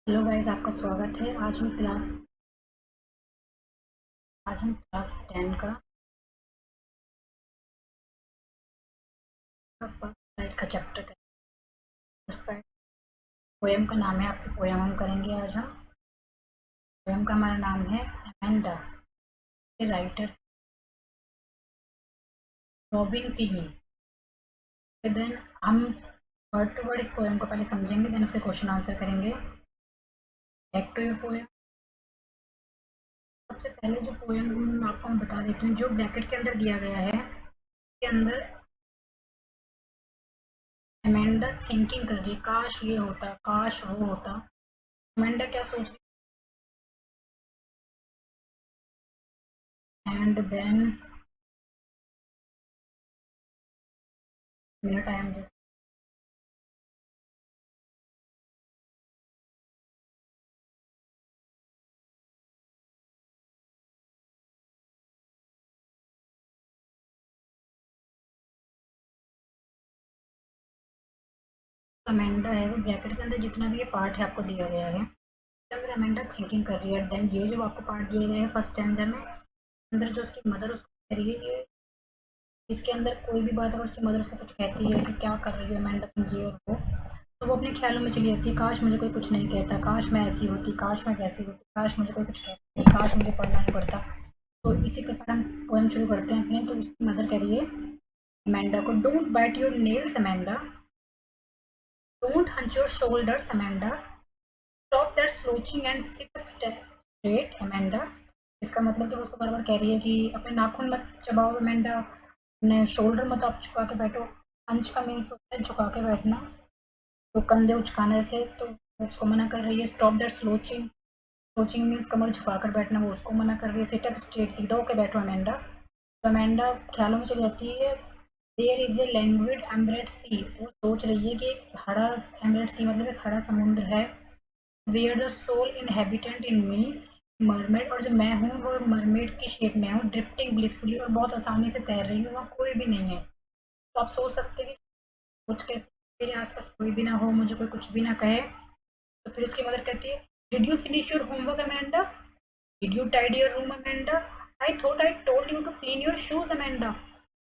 Hello guys, आपका स्वागत है। आज हम क्लास 10 का फर्स्ट राइट का चैप्टर करेंगे। फर्स्ट राइट पोएम का नाम है। आपकी पोएम हम करेंगे आज हम। पोएम का हमारा नाम है अमेंडा। ये राइटर रॉबिन कीन। देन हम वर्ड टू वर्ड इस पोएम को पहले समझेंगे, देन उसके क्वेश्चन आंसर करेंगे। Back to your poem. सबसे पहले जो पोएम आपको मैं बता देती हूँ, जो ब्रैकेट के अंदर दिया गया है, के अंदर अमेंडा थिंकिंग कर रही है, काश ये होता, काश वो होता। अमेंडा क्या सोच रही, and then minute I am just Amanda है वो ब्रैकेट के अंदर जितना भी ये पार्ट है आपको दिया गया है, इसके अंदर अमेंडा थिंकिंग कर रही है। देन ये जो आपको पार्ट दिए गए हैं फर्स्ट स्टैंडर्ड में, अंदर जो उसकी मदर उसको कह रही है, ये इसके अंदर कोई भी बात अगर उसकी मदर उसको कुछ कहती है कि क्या कर रही है अमेंडा तुम, ये और वो, तो वो अपने ख्यालों में चली जाती है। काश मुझे कोई कुछ नहीं कहता, काश मैं ऐसी होती, काश मैं वैसी होती, काश मुझे कोई कुछ कहता, काश मुझे पढ़ना नहीं पड़ता। तो इसी प्रकार हम पोएम शुरू करते हैं अपने। तो उसकी मदर कह रही है अमेंडा को, don't bite your nails Amanda, don't hunch your shoulders Amanda, stop that slouching and sit up straight Amanda. इसका मतलब कि वो उसको बार बार कह रही है कि अपने नाखून मत चबाओ अमेंडा, अपने शोल्डर मत आप झुका के बैठो। अंच का मीन्स होता है झुका के बैठना, तो कंधे उचकाने से, तो उसको मना कर रही है। स्टॉप दैट स्लोचिंग, स्लोचिंग मीन्स कमर झुका कर बैठना, वो उसको मना कर रही है। सिट अप स्ट्रेट, सीधा होकर बैठो अमेंडा। तो अमेंडा ख्यालों में चली जाती है। देयर इज ए लैंग्वेड एम्बरेड सी, वो सोच रही है कि एक हरा, एम्बरेड सी मतलब एक हरा समुद्र है। Where the sole inhabitant in me mermaid, और जो मैं हूँ वो मरमेड की शेप में हूँ, ड्रिफ्टिंग ब्लिसफुली, और बहुत आसानी से तैर रही हूँ, वहाँ कोई भी नहीं है। तो आप सोच सकते हैं कि कुछ कैसे मेरे आसपास कोई भी ना हो, मुझे कोई कुछ भी ना कहे। तो फिर उसकी मदर कहती है, did you finish your homework Amanda, did you tidy your room Amanda, I thought I told you to clean your shoes Amanda.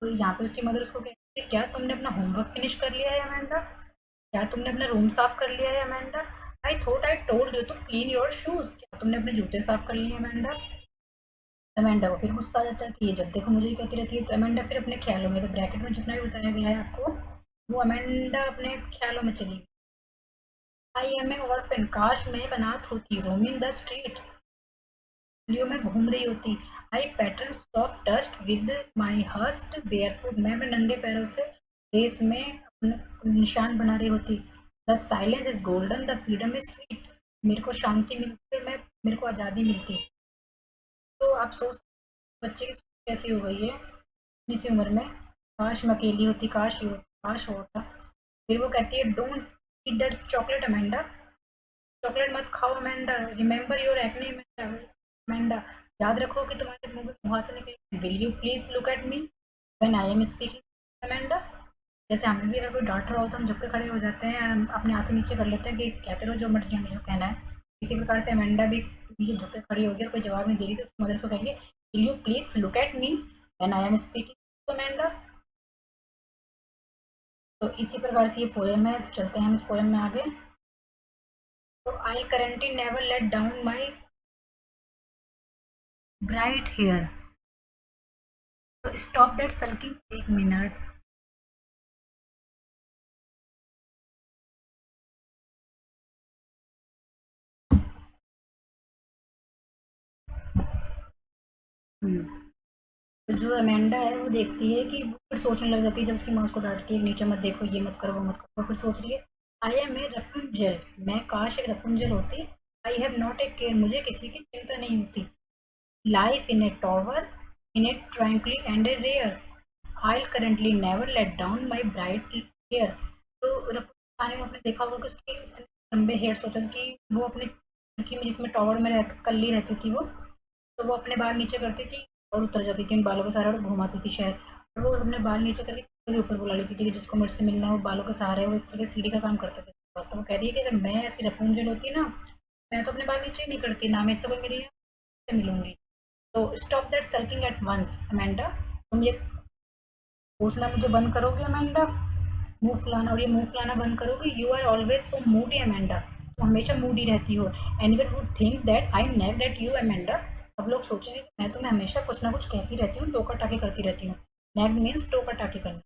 तो यहाँ पे उसकी मदर उसको कहती है, क्या तुमने अपना होमवर्क फिनिश कर लिया है अमेंडा, क्या तुमने अपना रूम साफ कर लिया है Amanda, I thought I told you to clean your shoes, क्या तुमने अपने जूते साफ कर लिए अमेंडा। अमेंडा को फिर गुस्सा आ जाता है कि ये जब देखो मुझे ही कहती रहती है। तो अमेंडा फिर अपने ख्यालों में, तो ब्रैकेट में जितना भी बताया गया है आपको, वो अमेंडा अपने ख्यालों में चली। आई एम ए ऑर्फन, काश मैं एक अनाथ होती, रोमिंग द स्ट्रीट, गलियों में घूम रही होती। I pattern soft dust with my haste barefoot, मैं अपने नंगे पैरों से रेत में अपना निशान बना रही होती। The silence is golden, the freedom is sweet, मेरे को शांति मिलती और मैं, मेरे को आज़ादी मिलती। तो आप सोच, बच्चे की सोच कैसी हो गई है इतनी सी उम्र में। काश मैं अकेली होती, काश ये होता, काश वो होता। फिर वो कहती है, don't eat that chocolate Amanda, chocolate मत खाओ Amanda, remember your acne Amanda, याद रखो कि तुम्हारे मुंह में मुहासे निकले। Will you please look at me when I am speaking Amanda. जैसे हमें भी अगर कोई डांट रहा हो तो हम झुक के खड़े हो जाते हैं, हम अपने हाथों नीचे कर लेते हैं कि कहते रहो जो मर्जी हमें जो कहना है। इसी प्रकार से अमेंडा भी ये झुक के खड़ी होगी और कोई जवाब नहीं दे रही, तो उसकी मदर से कहेंगे, will you please look at me when I am speaking Amanda. तो इसी प्रकार से ये पोएम है। तो चलते हैं हम इस पोएम में आगे। तो I currently never let down my bright hair, तो स्टॉप दैट सल्किंग, एक मिनट। तो जो अमेंडा है वो देखती है कि वो फिर सोचने लग जाती है, जब उसकी माँ उसको डांटती है नीचे मत देखो, ये मत करो, वो मत करो, फिर सोच रही है, आई एम ए रपुंजल, मैं काश एक रपुंजल होती। I have not a care, मुझे किसी की चिंता नहीं होती। Life in a tower, in a tranquilly and a rare, I currently never let down my bright hair. तो रपुंजल में आपने देखा होगा कि उसके इतने लंबे हेयर्स होते थे कि वो अपनी लड़की में, जिसमें टॉवर में कल्ली रहती थी वो, तो वो अपने बाल नीचे करती थी और उतर जाती थी उन बालों के सहारे और घुमाती थी शहर। और वो अपने बाल नीचे करके कभी ऊपर बुला लेती थी कि जिसको मुझसे मिलना है वो बालों के सहारे, वो एक तरह की सीढ़ी का काम करते थे। तो वो कह रही है कि अगर मैं ऐसी रपूंजल होती ना, मैं तो अपने बाल नीचे ही नहीं करती, ना मैं इससे कोई मिली से मिलूंगी। तो stop that sulking at once Amanda, तुम ये पूछना मुझे बंद करोगे अमेंडा, मुंह फुलाना, और ये मुंह फुलाना बंद करोगे। You are always so moody Amanda, तुम हमेशा मूडी रहती हो। Anyone would think that I never at you Amanda, सब लोग सोचेंगे कि मैं तुम्हें हमेशा कुछ ना कुछ कहती रहती हूँ, टोका टाकी करती रहती हूँ। नेग मीन्स टोका टाकी करना।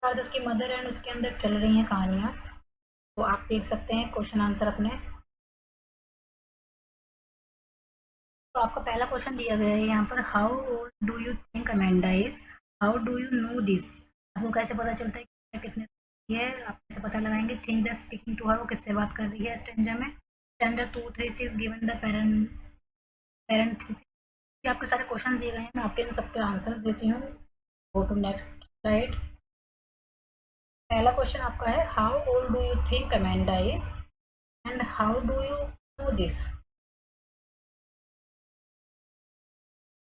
आज उसकी मदर एंड उसके अंदर चल रही हैं कहानियाँ, तो आप देख सकते हैं क्वेश्चन आंसर अपने। तो आपका पहला क्वेश्चन दिया गया है यहाँ पर, how old do you think Amanda is, how do you know this, आपको कैसे पता चलता है कि कितने साल की है, आप कैसे पता लगाएंगे। Think that speaking to her, वो किससे बात कर रही है स्टेंजा में। Stanza 236 given the parent parenthesis. ये आपके सारे क्वेश्चन दिए गए हैं, मैं आपके इन सबके आंसर देती हूँ। Go to next slide. पहला क्वेश्चन आपका है, how old do you think Amanda is and how do you know this.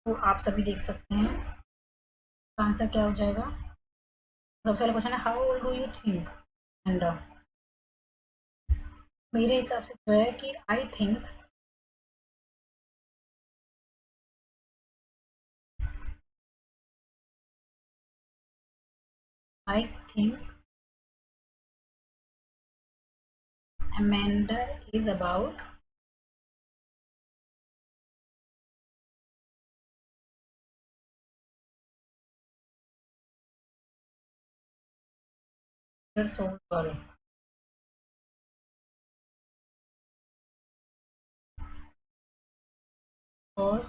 तो आप सभी देख सकते हैं आंसर क्या हो जाएगा। सबसे पहला क्वेश्चन है, how old do you think, and मेरे हिसाब से जो है कि I think Amanda is about 6 years old girl, because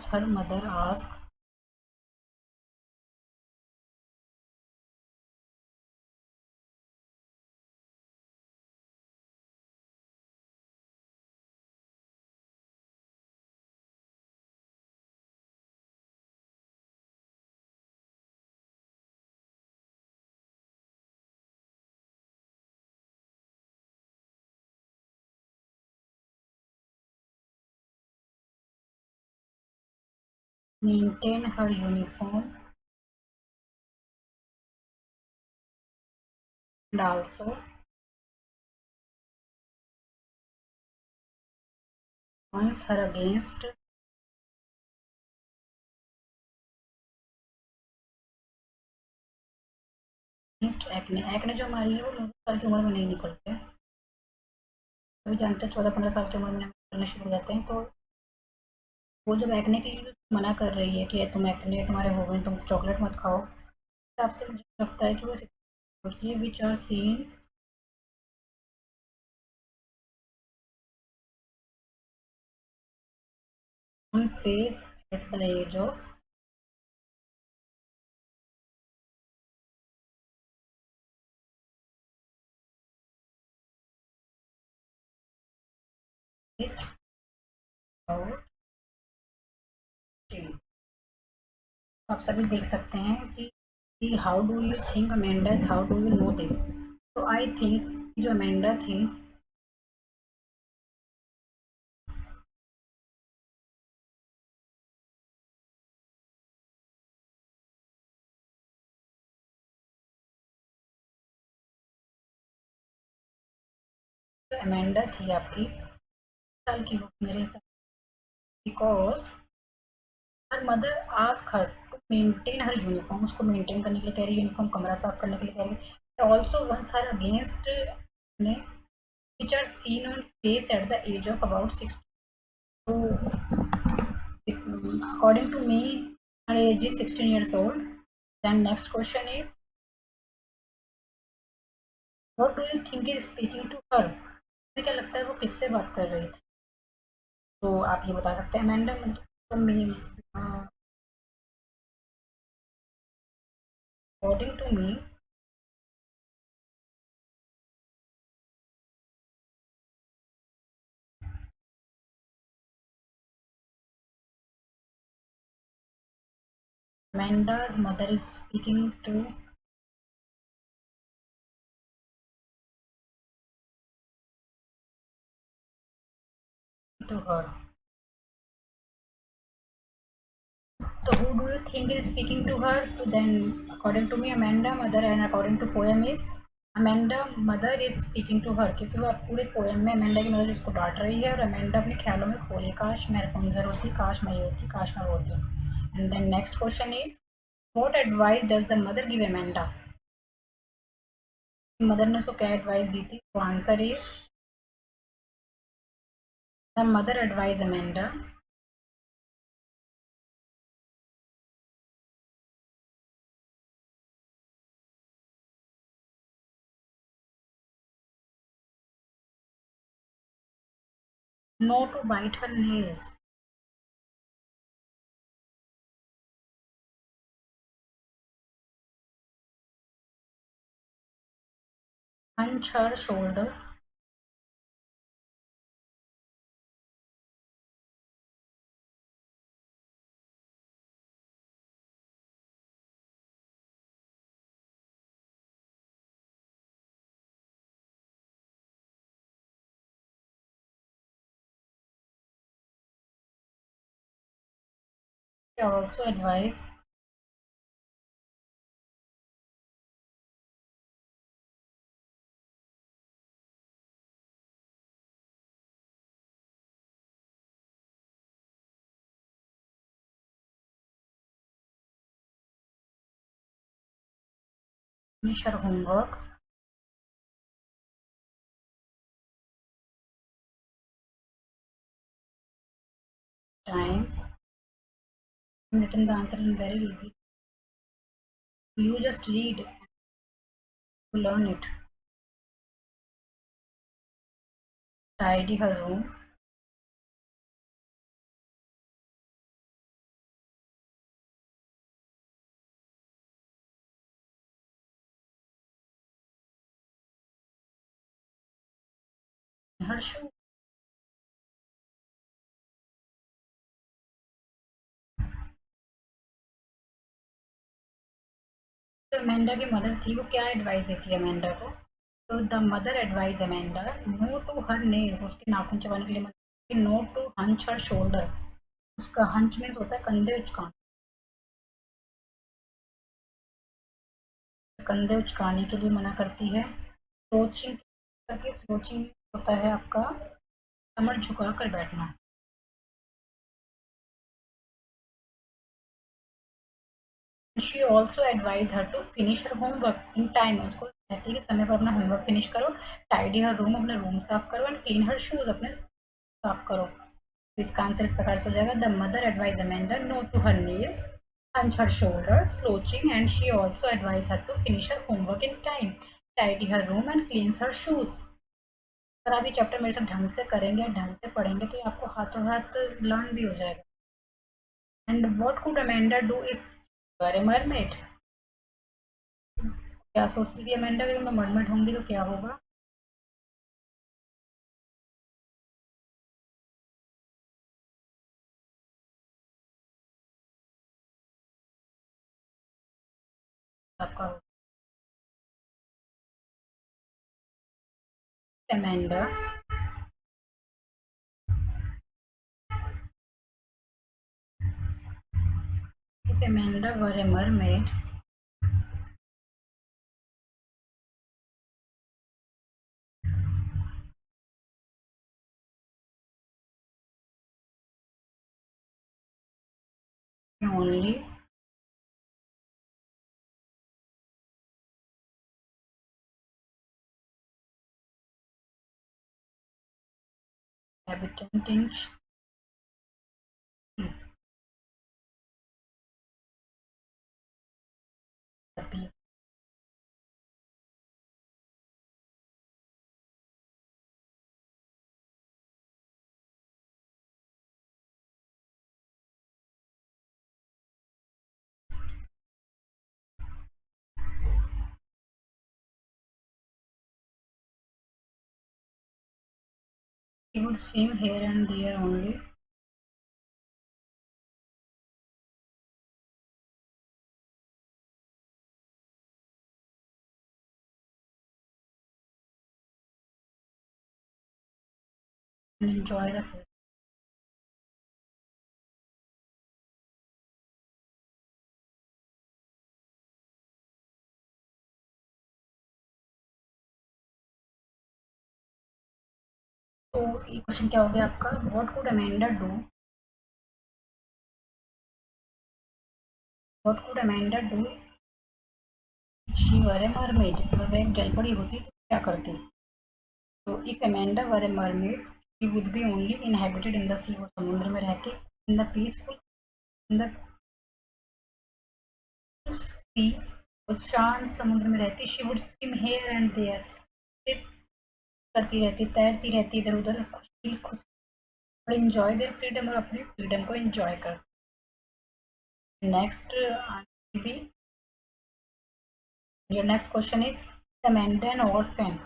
her mother asked maintain her uniform and also warns her against acne। Acne जो हमारी है वो 9 साल की उम्र में नहीं निकलते, सभी जानते हैं 14-15 साल की उम्र में निकलना शुरू हो जाते हैं। तो वो जब एक्ने के लिए मना कर रही है कि तुम एक्ने तुम्हारे हो गए, तुम चॉकलेट मत खाओ, हिसाब से मुझे लगता है कि वो security which are seen on face at the age of 8 और 3। आप सभी देख सकते हैं कि how do you think Amanda is, how do you know this. तो आई थिंक जो अमेंडा थी, जो अमेंडा थी आपकी साल की हो मेरे हिसाब, because her mother ask her to maintain her uniform, उसको मेंटेन करने के लिए कह रही है, यूनिफॉर्म कमरा साफ करने के लिए कह रही है। ऑल्सो वंस हर अगेंस्ट ने which are seen on face at the age of about 6। So, according to me, her age is 16 years old। Then next question is, what do you think is speaking to her? तुम्हें क्या लगता है वो किससे बात कर रही थी? तो आप ये बता सकते हैं अमेंडा, तो मैं according to me Amanda's mother is speaking to to her. So who do you think is speaking to her? So then, according to me, Amanda mother, and according to poem is Amanda mother is speaking to her, क्योंकि वो पूरे poem में Amanda की mother उसको डांट रही है और अमेंडा अपने ख्यालों में खो रही है, काश मैं रपुंजल होती, काश मैं ये होती, काश मैं वो होती. And then next question is what advice does the mother give Amanda. Mother ने उसको क्या एडवाइस दी थी? तो answer is the mother advise Amanda no to bite her nails. hunch her shoulder. She also advised finish her homework. Time. Written the answer in very easy. You just read to learn it. Tidy her room. Her shoe. जो Amanda की mother थी वो क्या advice देती है Amanda को? तो the mother advise Amanda no to her nails, उसके नाखून चबाने के लिए no to hunch her shoulder. उसका हंच में होता है कंधे उचकाना, कंधे उचकाने के लिए मना करती है. स्लोचिंग करके, स्लोचिंग होता है आपका कमर झुका कर बैठना. She also advise her to finish her homework in time. उसको कहती है कि समय पर अपना होमवर्क फिनिश करो. टाइडी हर रूम, अपना रूम साफ करो. एंड क्लीन हर शूज, अपने साफ करो. तो इसका आंसर इस प्रकार से हो जाएगा the mother advise Amanda no to her nails, hunch her shoulders, slouching, and she also advised her to finish her homework in time, tidy her room, and cleans her shoes. अगर आप ये chapter मेरे साथ ढंग से करेंगे, ढंग से पढ़ेंगे तो ये आपको हाथों हाथ लर्न भी हो जाएगा. And what could Amanda do if were a mermaid. क्या सोचती थी अमेंडा, अगर मैं मरमेड होंगी तो क्या होगा? आपका Amanda if Amanda were a mermaid, only habitant in sea. The piece. He would swim here and there only. And enjoy the food. तो ये क्वेश्चन क्या हो गया आपका, what could Amanda do, what could Amanda do she were a mermaid, अगर वह एक जलपरी होती तो क्या करती। तो if Amanda were a mermaid she would be only inhabited in the sea, वो समुद्र में रहती, in the peaceful, in the sea, वो शांत समुद्र में रहती, she would swim here and there, करती रहती, तैरती रहती इधर उधर, खुशी खुश, और इंजॉय देयर फ्रीडम, और अपनी फ्रीडम को इंजॉय कर। Next B, your next question is Amanda an orphan,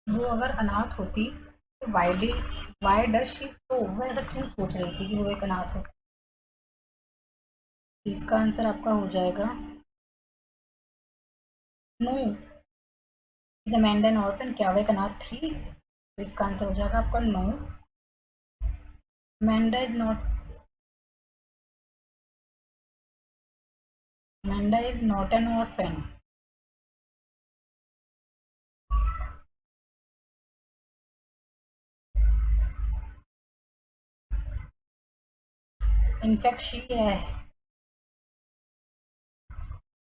वो अगर अनाथ होती तो वाई डज शी सो, वो ऐसा क्यों सोच रही थी कि वो एक अनाथ हो। तो इसका आंसर आपका हो जाएगा no, is Amanda an orphan, क्या वो एक अनाथ थी, तो इसका आंसर हो जाएगा आपका no, Amanda is not, Amanda is not an orphan. In fact she है,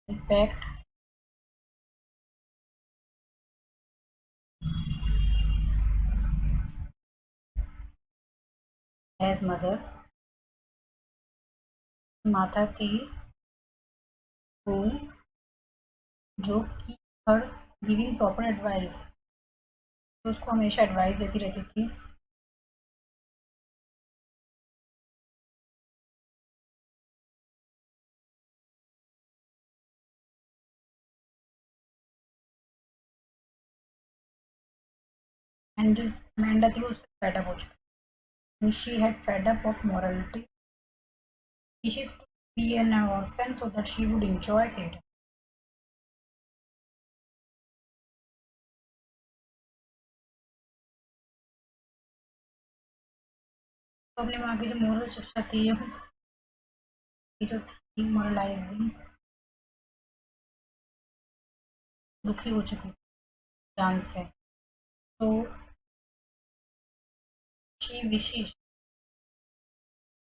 इनफैक्ट एज मदर, माता थी, हु, जो की हर गिविंग प्रॉपर एडवाइस, तो उसको हमेशा एडवाइस देती रहती थी, एंड जो अमेंडा थी वो उससे फेड अप हो चुकी, she had fed up of morality, wishes to be an orphan so that she would enjoy freedom. तो अपने वहाँ की जो मोरल शिक्षा थी, ये जो थी मॉरलाइजिंग, दुखी हो चुकी ज्ञान से, तो शी विशेष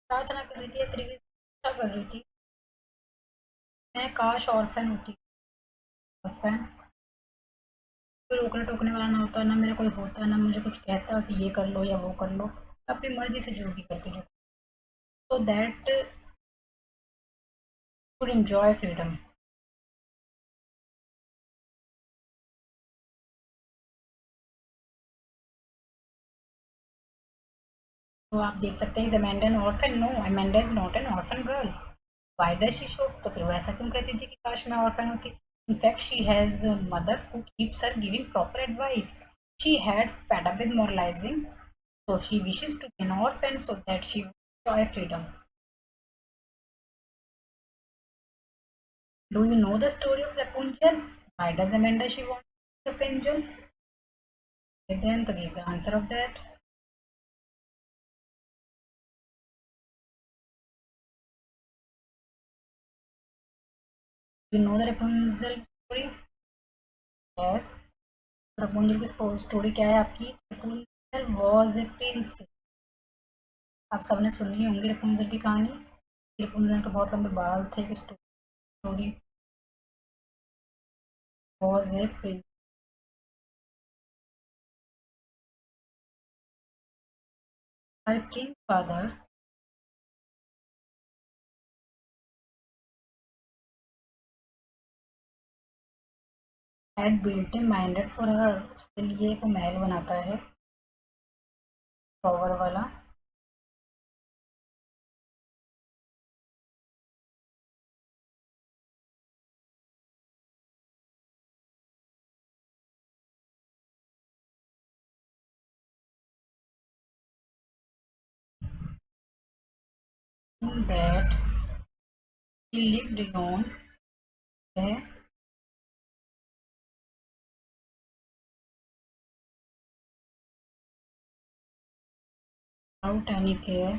प्रार्थना कर रही थी, एक तरीके से इच्छा कर रही थी, मैं काश ऑर्फन होती, ऑर्फन कोई रोकने टोकने वाला ना होता, ना मेरा कोई होता, ना मुझे कुछ कहता कि ये कर लो या वो कर लो, अपनी मर्जी से जो भी करती, जो so that would enjoy freedom. तो आप देख सकते हैं, is Amanda an orphan, no, Amanda is not an orphan girl, why does she show, तो फिर वो ऐसा क्यों कहती थी कि काश मैं ऑर्फन होती। In fact she has mother who keeps her giving proper advice, she had fed up with moralizing, so she wishes to be an orphan so that she will enjoy freedom. Do you know the story of Rapunzel? Why does Amanda she want Rapunzel? Then to give the answer of that. You know the Rapunzel story? Yes. Rapunzel की story क्या है आपकी? Rapunzel was a princess. आप सबने सुनी होंगी Rapunzel की कहानी, रपुंजल के बहुत लंबे बाल थे, कि story was a prince, her king father had built a minded for her, उसके लिए एक महल बनाता है टॉवर वाला, in that he lived alone, without any care,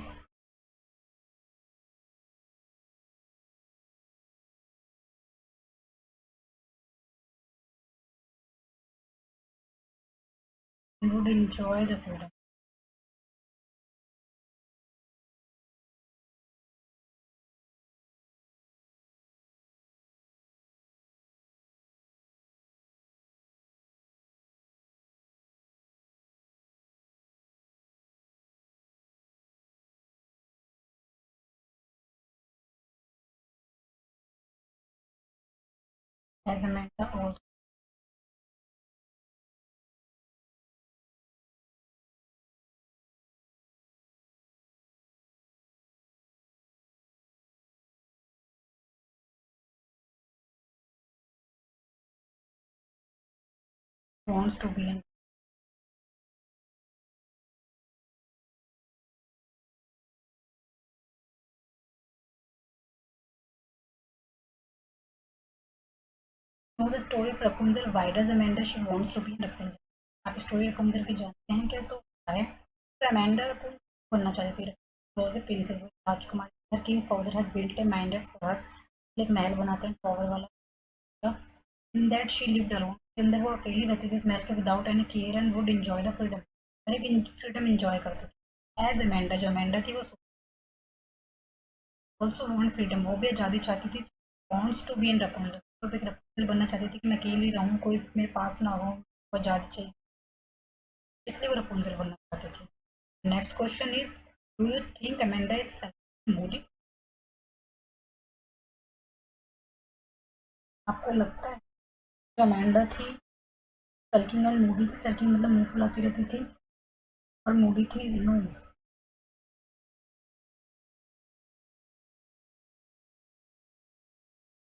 would enjoy the freedom, as Amanda also wants to be in. Know the story of Rapunzel. Why does Amanda she wants to be Rapunzel? आप story Rapunzel की जानते हैं क्या? तो क्या है? तो Amanda Rapunzel बनना चाहती थी। was a princess with Rajkumari. Her king father had built a minded for her। एक महल बनाते हैं टॉवर वाला। In that she lived alone। के अंदर वो अकेली रहती थी उस महल के without any care and would enjoy the freedom. हर एक फ्रीडम एंजॉय करती थी। एज अमेंडा जो अमेंडा थी वो ऑल्सो वांट फ्रीडम वो भी आज़ादी चाहती थी। Wants to be in Rapunzel तो एक रपुंजल बनना चाहती थी कि मैं अकेली रहूँ कोई मेरे पास ना हो वो आज़ादी चाहिए इसलिए वो रपुंजल बनना चाहती थी। Next question is do you think Amanda is Moody? आपको लगता है जो अमेंडा थी सल्किंग और मूडी थी? सल्किंग मतलब मुंह फुलाती रहती थी और मूडी थी no.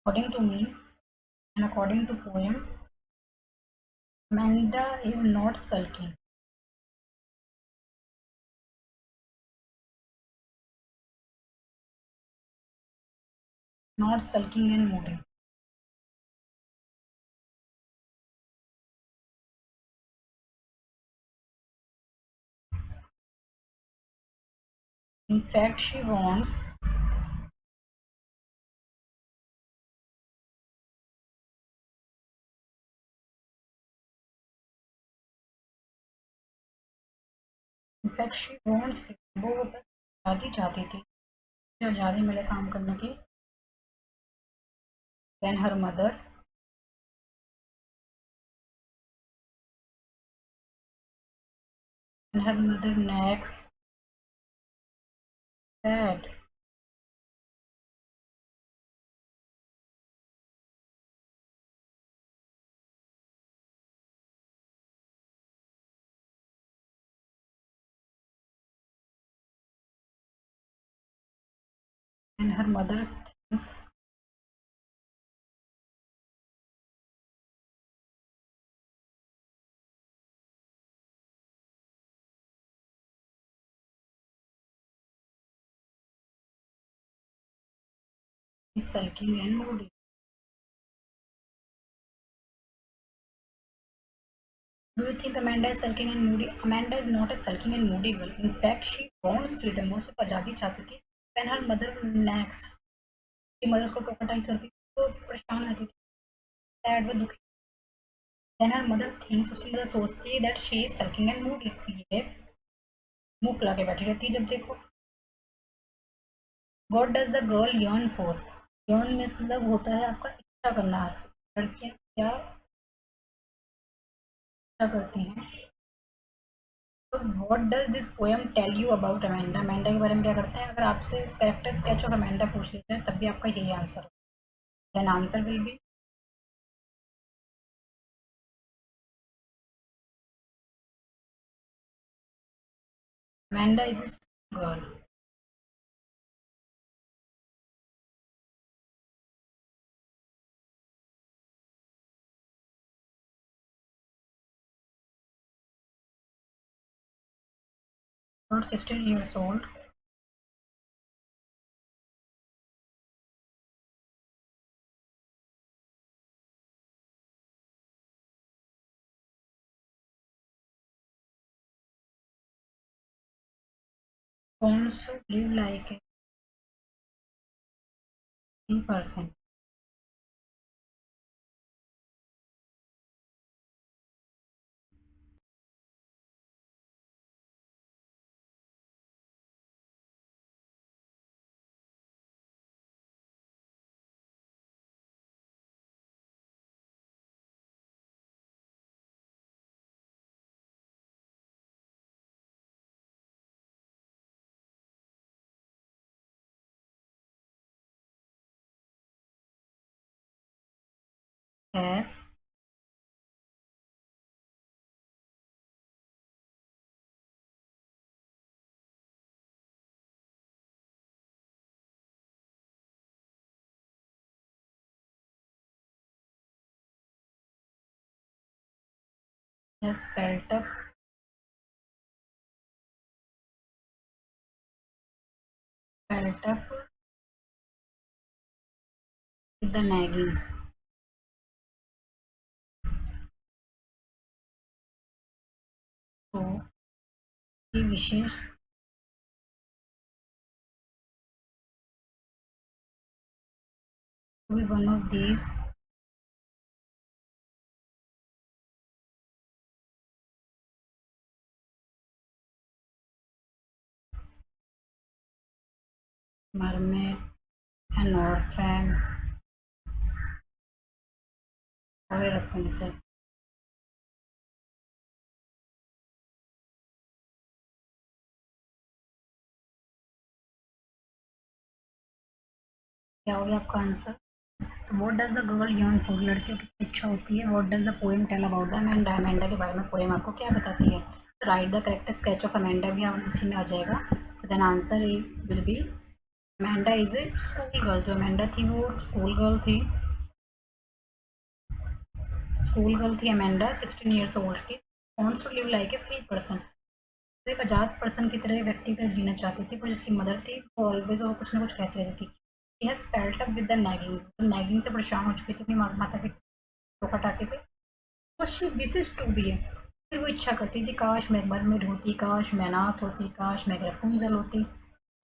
According to me and according to poem Amanda is not sulking, not sulking and moody. In fact, she wants. In fact, she wants freedom. वो बस आज़ादी चाहती थी जो आज़ादी मिले काम करने की। When her mother next said when her mother thinks is sulking and moody. Do you think Amanda is sulking and moody? Amanda is not a sulking and moody girl. In fact, she wants freedom. वो सिर्फ आज़ादी चाहती थी। When her mother nags, उसकी mother उसको टोकाटाई करती थी तो परेशान रहती थी। सैड व दुखी। Then her mother thinks उसकी मदर सोचती है that she is sulking and moody। ये मुंह फुला के बैठी रहती है जब देखो। What does the girl yearn for? yearn मतलब होता है आपका इच्छा करना। लड़कियां क्या इच्छा करती हैं? तो what does this poem tell you about Amanda? Amanda के बारे में क्या करते हैं? अगर आपसे कैरेक्टर स्केच ऑफ अमेंडा पूछ लीजिए तब भी आपका यही आंसर हो। Then answer will be Amanda is a girl। Not 16 years old। wants to live like a free person। has felt up with the nagging. So he wishes to be one of these mermaid, an orphan, or a Rapunzel. क्या हो गया आपका answer? तो what does the girl yearn for, लड़कियों की इच्छा होती है। What does the poem tell about the Amanda, Amanda के बारे में पोएम आपको क्या बताती है। तो write the correct sketch of Amanda भी आप इसी में आ जाएगा। तो then answer will be Amanda is a school girl. जो अमेंडा थी वो स्कूल गर्ल थी। अमेंडा 16 ईयर्स ओल्ड की, wants to live like a free person. तो एक आज़ाद पर्सन की तरह व्यक्ति की तरह जीना चाहती थी, पर जिसकी मदर थी वो ऑलवेज वो कुछ ना कुछ कहती रहती थी। She has felt up with the nagging, तो नैगिंग से परेशान हो चुकी थी अपनी माता की टोका टाके से। तो शी विशेस टू बी, फिर वो इच्छा करती थी काश मैं मरमेड होती, काश मैं अनाथ होती, काश मैं रपूंजल होती।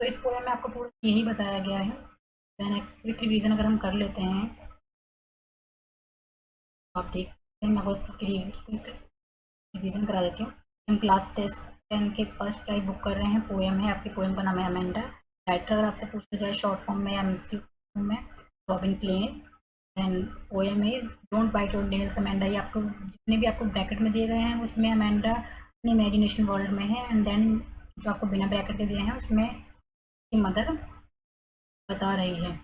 तो इस पोएम में आपको पूरा यही बताया गया है। देन एक क्विक रिवीजन अगर हम कर लेते हैं तो आप देख सकते हैं। मैं बहुत क्विक रिवीजन करा देती हूँ। हम क्लास टेस्ट 10 के फर्स्ट टाइप बुक कर रहे हैं। पोएम है आपकी, पोएम का नाम है अमेंडा। राइटर अगर आपसे पूछा जाए शॉर्ट फॉर्म में या एमसीक्यू फॉर्म में, Robin Klein. And poem is don't bite your nails Amanda. ये आपको जितने भी आपको ब्रैकेट में दिए गए हैं उसमें अमेंडा अपने इमेजिनेशन वर्ल्ड में है। एंड देन जो आपको बिना ब्रैकेट के दिए हैं उसमें की मदर बता रही है।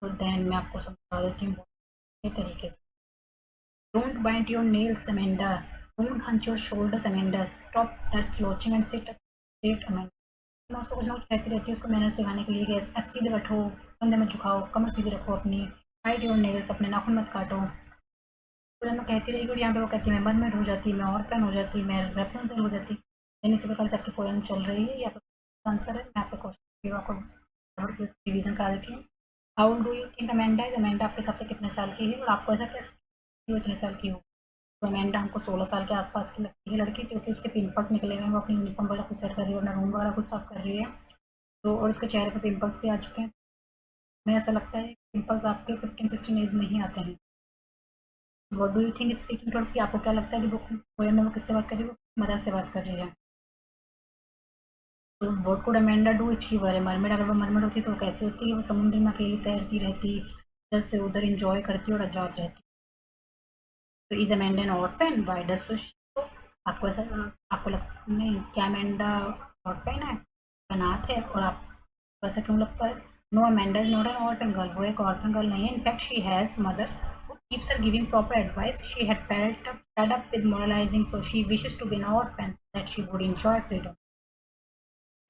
तो देन मैं आपको समझा देती हूँ तरीके से। Don't bite your nails, Amanda. Don't hunch your shoulders, Amanda. Stop that slouching and sit up straight, Amanda. मैं उसको कुछ ना कुछ कहती रहती हूँ उसको मैनर सिखाने के लिए कि सीधे बैठो, कंधे में झुकाओ, कमर सीधी रखो अपनी, बाइट योर नेल्स, अपने नाखून मत काटो। तो मैं कहती रही और यहाँ पे वो कहती है मैं मरमेड हो जाती, मैं ऑर्फन हो जाती, मैं रेपुंजल हो जाती। यानी इसी प्रकार से आपकी पोएम चल रही है। यहाँ पे आंसर है। मैं आपको क्वेश्चन आपको रिवीजन करा देती हूँ। How do you think Amanda is, Amanda आपके हिसाब से कितने साल की है और आपको ऐसा कैसे वो इतने साल की हो। तो अमेंडा हमको 16 साल के आसपास की लगती है लड़की, क्योंकि उसके पिंपल्स निकले हुए हैं, वो अपनी यूनिफॉर्म वगैरह खुद सेट कर रही है, अपना रूम वगैरह खुद साफ कर रही है। तो और उसके चेहरे पर पिंपल्स भी आ चुके हैं। हमें ऐसा लगता है पिंपल्स आपके 15-16 एज में ही आते हैं। What do you think speaking to, आपको क्या लगता है कि बुक पोएम में वो किससे बात कर रही है, वो मदर से बात कर रही है। तो what could Amanda do if she were a mermaid, अगर वो मरमेड होती तो वो कैसी होती है। वो समुद्र में अकेली तैरती रहती, इधर से उधर इंजॉय करती और आजाद रहती। तो is Amanda an orphan, why does so, आपको ऐसा आपको लगता नहीं क्या अमेंडा ऑर्फन है, अनाथ है, और आपको ऐसा क्यों लगता है। No, Amanda is not an orphan girl, वो एक ऑर्फन गर्ल नहीं है। In fact she has mother who keeps her giving proper advice. She had fed up with moralizing, so she wishes to be an orphan so that she would enjoy freedom.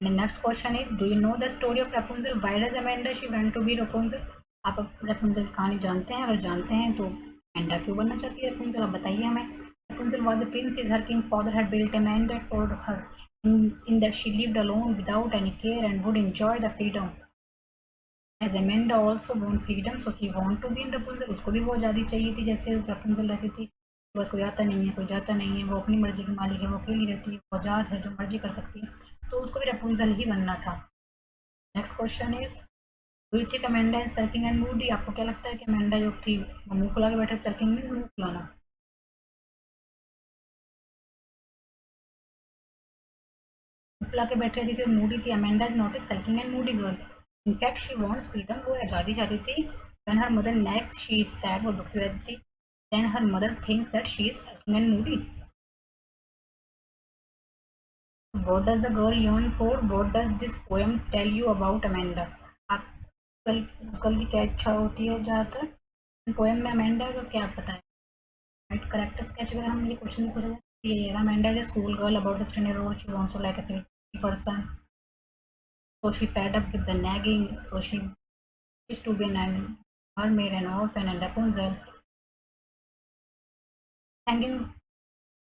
And the next question is, do you know the story of Rapunzel? Why does Amanda she went to be Rapunzel? आप Rapunzel की कहानी जानते हैं? अगर जानते हैं तो Amanda क्यों बनना चाहती है Rapunzel, आप बताइए हमें। Rapunzel was a princess. Her king father had built a mansion for her, in that she lived alone without any care and would enjoy the freedom. As Amanda also want freedom, so she want to be in Rapunzel. उसको भी वो आज़ादी चाहिए थी जैसे Rapunzel रहती थी। बस कोई आता नहीं है, कोई जाता नहीं है, वो अपनी मर्जी की मालिक है, वो अकेली रहती है, वो आज़ाद है, जो मर्जी कर सकती है। तो उसको भी रपूंजल ही बनना था। Next question is, do you think Amanda is sulking and moody, आपको क्या लगता है कि अमेंडा जो थी वो मुंह फुला के बैठे, सर्किंग में मुंह फुलाना, मुंह फुला के बैठ रही थी तो मूडी थी। Amanda is not a sulking and moody girl, in fact she wants freedom, वो आज़ादी चाहती थी। When her mother next she is sad, वो दुखी रहती थी। Then her mother thinks that she is sulking and moody. What does the girl yearn for? What does this poem tell you about Amanda? आप कल उस girl की क्या इच्छा होती है ज़्यादातर। पोएम में अमेंडा का क्या पता है? राइट करेक्ट स्केच अगर हम ये क्वेश्चन पूछा जाए तो ये Amanda is a school girl about 16 year old. She wants to like a 50 person. So she fed up with the nagging. So she is to be an mermaid, an orphan, and Rapunzel. Thank you,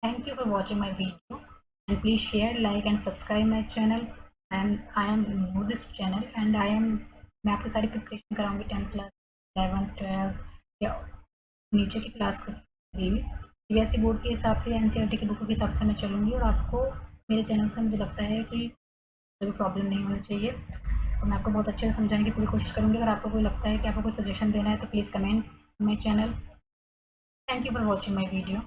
thank you for watching my video, and please share, like, and subscribe my channel. And I am new this channel, and मैं आपकी सारी preparation कराऊंगी 10th class 11th 12 या नीचे की class का भी CBSE board के हिसाब से एनसीईआरटी की बुक के हिसाब से मैं चलूँगी और आपको मेरे चैनल से मुझे लगता है कि कोई प्रॉब्लम नहीं होनी चाहिए। तो मैं आपको बहुत अच्छे से समझाने की पूरी कोशिश करूँगी। अगर आपको कोई लगता है कि आपको कोई सजेशन देना है तो please comment my channel. Thank you for watching my video.